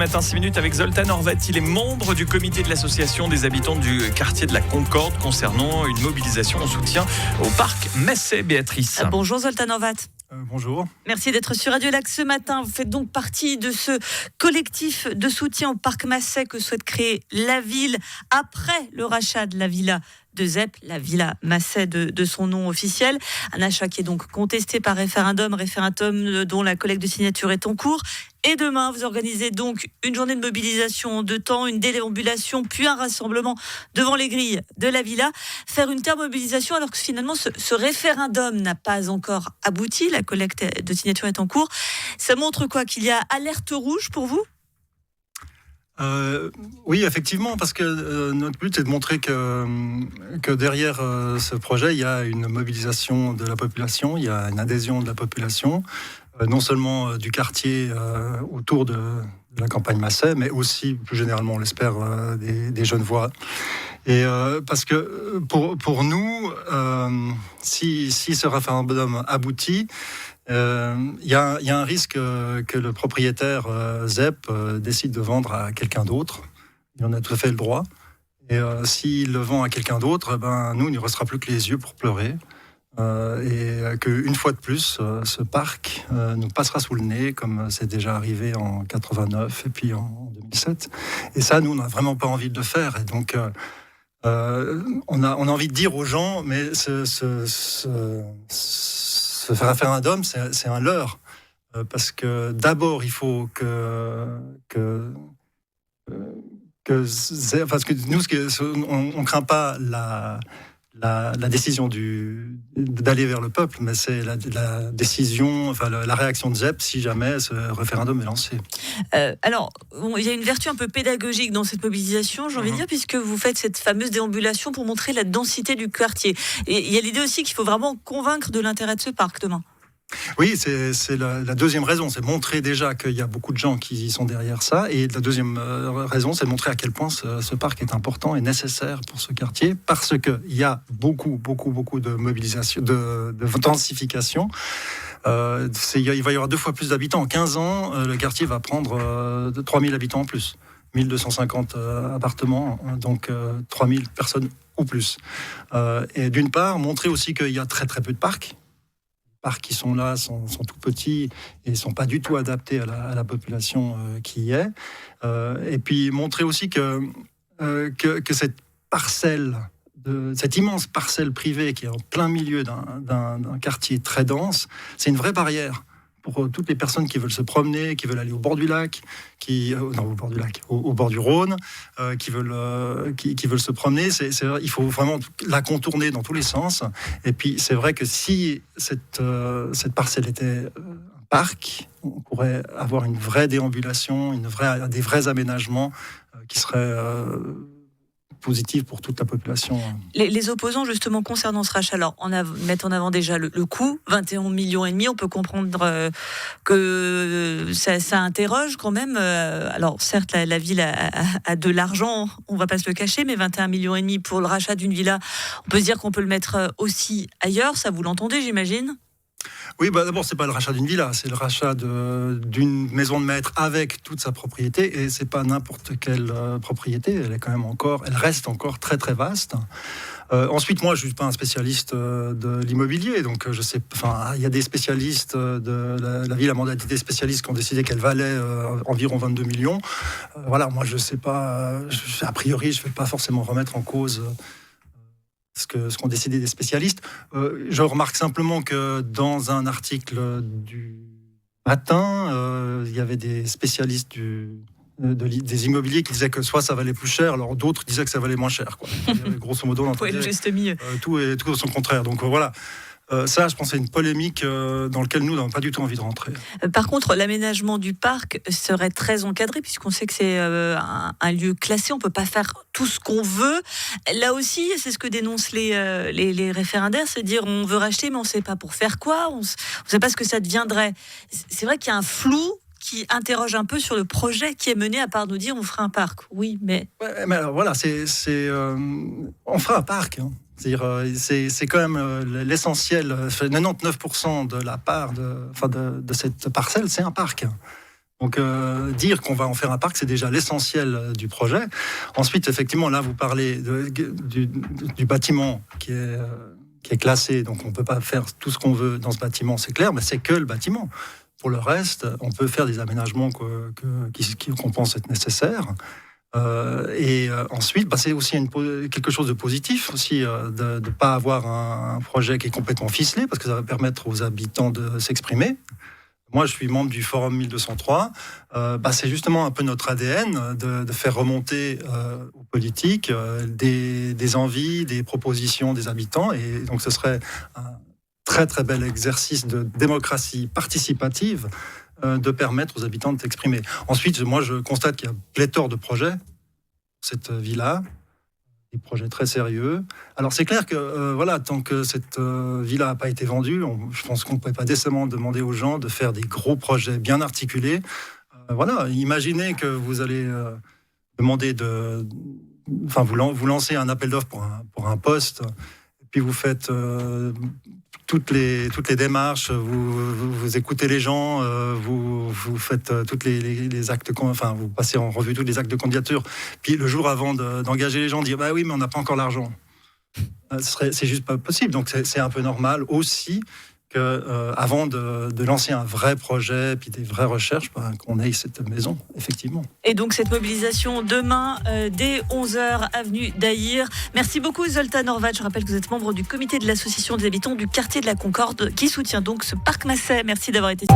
matin 6 minutes avec Zoltan Horvat. Il est membre du comité de l'association des habitants du quartier de la Concorde concernant une mobilisation en soutien au parc Massey. Béatrice. Bonjour Zoltan Horvat. Bonjour. Merci d'être sur Radio Lac ce matin. Vous faites donc partie de ce collectif de soutien au parc Massey que souhaite créer la ville après le rachat de la villa de Zep, la villa Massey de son nom officiel. Un achat qui est donc contesté par référendum dont la collecte de signatures est en cours. Et demain, vous organisez donc une journée de mobilisation en 2 temps, une déambulation, puis un rassemblement devant les grilles de la villa. Faire une telle mobilisation alors que finalement ce référendum n'a pas encore abouti, la collecte de signatures est en cours. Ça montre quoi? Qu'il y a alerte rouge pour vous? Oui, effectivement, parce que notre but est de montrer que derrière ce projet, il y a une mobilisation de la population, il y a une adhésion de la population, non seulement du quartier autour de la campagne Massey, mais aussi, plus généralement, on l'espère, des Genevois. Et parce que pour nous, si ce référendum aboutit, il y a un risque que le propriétaire Zep décide de vendre à quelqu'un d'autre. Il en a tout à fait le droit. Et s'il le vend à quelqu'un d'autre, nous, il ne restera plus que les yeux pour pleurer. Et qu'une fois de plus, ce parc nous passera sous le nez, comme c'est déjà arrivé en 89 et puis en 2007. Et ça, nous, on n'a vraiment pas envie de le faire. Et donc, on a envie de dire aux gens, mais ce référendum, c'est un leurre. Parce que d'abord, il faut parce que nous, on ne craint pas la décision d'aller vers le peuple, mais c'est la décision, la réaction de Zep si jamais ce référendum est lancé. Alors, il y a une vertu un peu pédagogique dans cette mobilisation, j'ai envie de dire, puisque vous faites cette fameuse déambulation pour montrer la densité du quartier. Et il y a l'idée aussi qu'il faut vraiment convaincre de l'intérêt de ce parc demain. Oui, c'est la deuxième raison, c'est montrer déjà qu'il y a beaucoup de gens qui sont derrière ça. Et la deuxième raison, c'est de montrer à quel point ce parc est important et nécessaire pour ce quartier, parce qu'il y a beaucoup de mobilisation, de densification. Il va y avoir 2 fois plus d'habitants. En 15 ans, le quartier va prendre 3000 habitants en plus. 1250 appartements, donc 3000 personnes ou plus. Et d'une part, montrer aussi qu'il y a très peu de parcs. Les parcs qui sont là sont tout petits et ne sont pas du tout adaptés à la population qui y est. Et puis montrer aussi que cette parcelle, cette immense parcelle privée qui est en plein milieu d'un quartier très dense, c'est une vraie barrière pour toutes les personnes qui veulent se promener, qui veulent aller au bord du lac, au bord du Rhône, qui veulent se promener. Il faut vraiment la contourner dans tous les sens. Et puis, c'est vrai que si cette parcelle était un parc, on pourrait avoir une vraie déambulation, des vrais aménagements qui seraient positif pour toute la population. Les opposants, justement, concernant ce rachat, alors, mettent en avant déjà le coût, 21,5 millions. On peut comprendre que ça interroge quand même. Alors, certes, la ville a de l'argent, on ne va pas se le cacher, mais 21,5 millions pour le rachat d'une villa, on peut se dire qu'on peut le mettre aussi ailleurs. Ça, vous l'entendez, j'imagine ? Oui, d'abord, c'est pas le rachat d'une villa, c'est le rachat d'une maison de maître avec toute sa propriété, et c'est pas n'importe quelle propriété. Elle reste encore très vaste. Ensuite, moi, je suis pas un spécialiste de l'immobilier, donc je sais. Il y a des spécialistes de la ville a mandaté des spécialistes qui ont décidé qu'elle valait environ 22 millions. Moi, je sais pas. A priori, je vais pas forcément remettre en cause ce qu'ont décidé des spécialistes. Je remarque simplement que dans un article du matin, il y avait des spécialistes des immobiliers qui disaient que soit ça valait plus cher, alors d'autres disaient que ça valait moins cher. Grosso modo, on entendait le juste milieu. Tout est son contraire. Donc voilà. Ça, je pense, c'est une polémique dans laquelle nous n'avons pas du tout envie de rentrer. Par contre, l'aménagement du parc serait très encadré, puisqu'on sait que c'est un lieu classé, on ne peut pas faire tout ce qu'on veut. Là aussi, c'est ce que dénoncent les référendaires, c'est dire on veut racheter, mais on ne sait pas pour faire quoi, on ne sait pas ce que ça deviendrait. C'est vrai qu'il y a un flou qui interroge un peu sur le projet qui est mené, à part nous dire on fera un parc. Oui, mais... Ouais, mais alors voilà, on fera un parc, hein. C'est-à-dire, c'est quand même l'essentiel. 99% de la part de cette parcelle, c'est un parc. Donc, dire qu'on va en faire un parc, c'est déjà l'essentiel du projet. Ensuite, effectivement, là, vous parlez du bâtiment qui est classé. Donc, on ne peut pas faire tout ce qu'on veut dans ce bâtiment, c'est clair, mais c'est que le bâtiment. Pour le reste, on peut faire des aménagements qu'on pense être nécessaires. Ensuite, c'est aussi quelque chose de positif aussi, de ne pas avoir un projet qui est complètement ficelé, parce que ça va permettre aux habitants de s'exprimer. Moi, je suis membre du Forum 1203. C'est justement un peu notre ADN de faire remonter aux politiques des envies, des propositions des habitants. Et donc, ce serait un très, très bel exercice de démocratie participative de permettre aux habitants de s'exprimer. Ensuite, moi, je constate qu'il y a pléthore de projets, cette villa, des projets très sérieux. Alors, c'est clair que tant que cette villa n'a pas été vendue, je pense qu'on ne pourrait pas décemment demander aux gens de faire des gros projets bien articulés. Imaginez que vous allez demander vous lancez un appel d'offres pour un poste, et puis vous faites toutes les démarches, vous écoutez les gens, vous faites toutes les actes, vous passez en revue tous les actes de candidature. Puis le jour avant d'engager les gens, dire oui, mais on n'a pas encore l'argent. C'est juste pas possible. Donc c'est un peu normal aussi que avant de lancer un vrai projet, puis des vraies recherches, qu'on ait cette maison, effectivement. Et donc cette mobilisation demain, dès 11h, avenue d'Aïr. Merci beaucoup Zoltan Horvat. Je rappelle que vous êtes membre du comité de l'association des habitants du quartier de la Concorde qui soutient donc ce parc Massey. Merci d'avoir été ici.